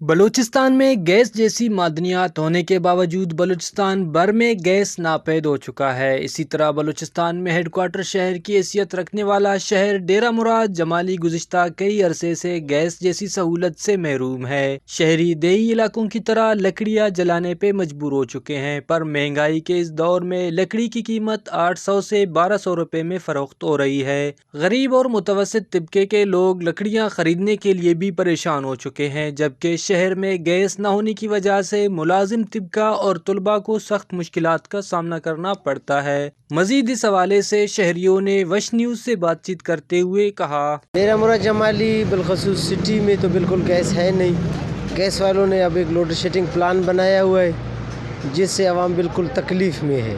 بلوچستان میں گیس جیسی معدنیات ہونے کے باوجود بلوچستان بھر میں گیس ناپید ہو چکا ہے۔ اسی طرح بلوچستان میں ہیڈ کوارٹر شہر کی حیثیت رکھنے والا شہر ڈیرہ مراد جمالی گزشتہ کئی عرصے سے گیس جیسی سہولت سے محروم ہے۔ شہری دیہی علاقوں کی طرح لکڑیاں جلانے پہ مجبور ہو چکے ہیں، پر مہنگائی کے اس دور میں لکڑی کی قیمت 800 سے 1200 روپے میں فروخت ہو رہی ہے۔ غریب اور متوسط طبقے کے لوگ لکڑیاں خریدنے کے لیے بھی پریشان ہو چکے ہیں، جبکہ شہر میں گیس نہ ہونے کی وجہ سے ملازم طبقہ اور طلباء کو سخت مشکلات کا سامنا کرنا پڑتا ہے۔ مزید اس حوالے سے شہریوں نے وش نیوز سے بات چیت کرتے ہوئے کہا: ڈیرہ مراد جمالی بالخصوص سٹی میں تو بالکل گیس ہے نہیں۔ گیس والوں نے اب ایک لوڈ شیڈنگ پلان بنایا ہوا ہے جس سے عوام بالکل تکلیف میں ہے۔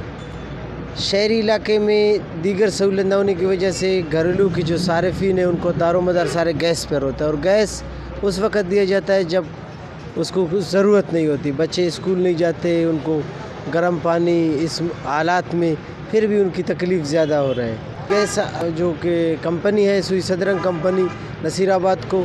شہری علاقے میں دیگر سہولت نہ ہونے کی وجہ سے گھریلو کی جو صارفین ہیں ان کو دار و مدار سارے گیس پر ہوتا ہے، اور گیس اس وقت دیا جاتا ہے جب اس کو کچھ ضرورت نہیں ہوتی۔ بچے اسکول نہیں جاتے، ان کو گرم پانی اس حالات میں پھر بھی ان کی تکلیف زیادہ ہو رہا ہے۔ گیس جو کہ کمپنی ہے سوئی صدرنگ کمپنی نصیر آباد کو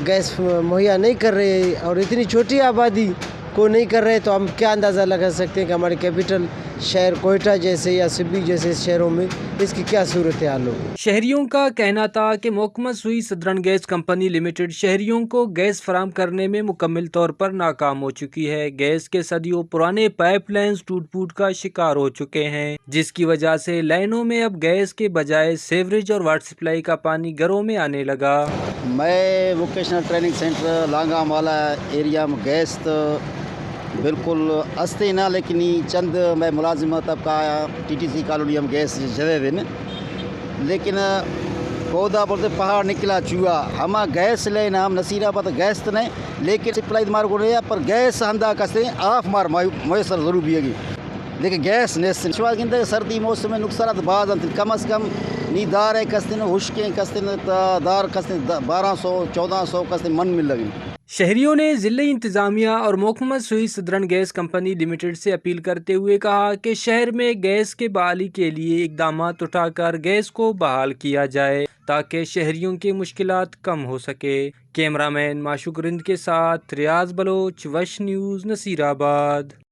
گیس مہیا نہیں کر رہے، اور اتنی چھوٹی آبادی کو نہیں کر رہے تو ہم کیا اندازہ لگا سکتے ہیں کہ ہمارے کیپٹل شہر کوئٹہ جیسے یا سبی جیسے شہروں میں اس کی کیا صورتحال ہو۔ شہریوں کا کہنا تھا کہ محکمہ سوئی سدرن گیس کمپنی لمیٹڈ شہریوں کو گیس فراہم کرنے میں مکمل طور پر ناکام ہو چکی ہے۔ گیس کے صدیوں پرانے پائپ لائنز ٹوٹ پھوٹ کا شکار ہو چکے ہیں، جس کی وجہ سے لائنوں میں اب گیس کے بجائے سیوریج اور واٹر سپلائی کا پانی گھروں میں آنے لگا۔ میں ووکیشنل ٹریننگ سینٹر لانگا والا ایریا میں گیس تو بالکل استے نہ، لیکن چند میں ملازمت طبقہ آیا ٹی ٹی سی کالونی ہم گیس جدے دن، لیکن کودا بولتے پہاڑ نکلا چوہا ہما گیس لینا ہم نصیر آباد گیس تو نہیں، لیکن سپلائی مار کو نہیں، پر گیس ہندا کستے آف مار میسر ضرور بھی ہے، لیکن گیس نیس شواز گندے سردی موسم میں نقصانات بعض کم از کم نی دار ہے کستے خشکیں کستے دار کستے 1200 1400 کستے من مل لگی۔ شہریوں نے ضلعی انتظامیہ اور محکمہ سوئی سدرن گیس کمپنی لمیٹڈ سے اپیل کرتے ہوئے کہا کہ شہر میں گیس کے بحالی کے لیے اقدامات اٹھا کر گیس کو بحال کیا جائے تاکہ شہریوں کی مشکلات کم ہو سکے۔ کیمرہ مین معشوق رند کے ساتھ ریاض بلوچ، وش نیوز، نصیر آباد۔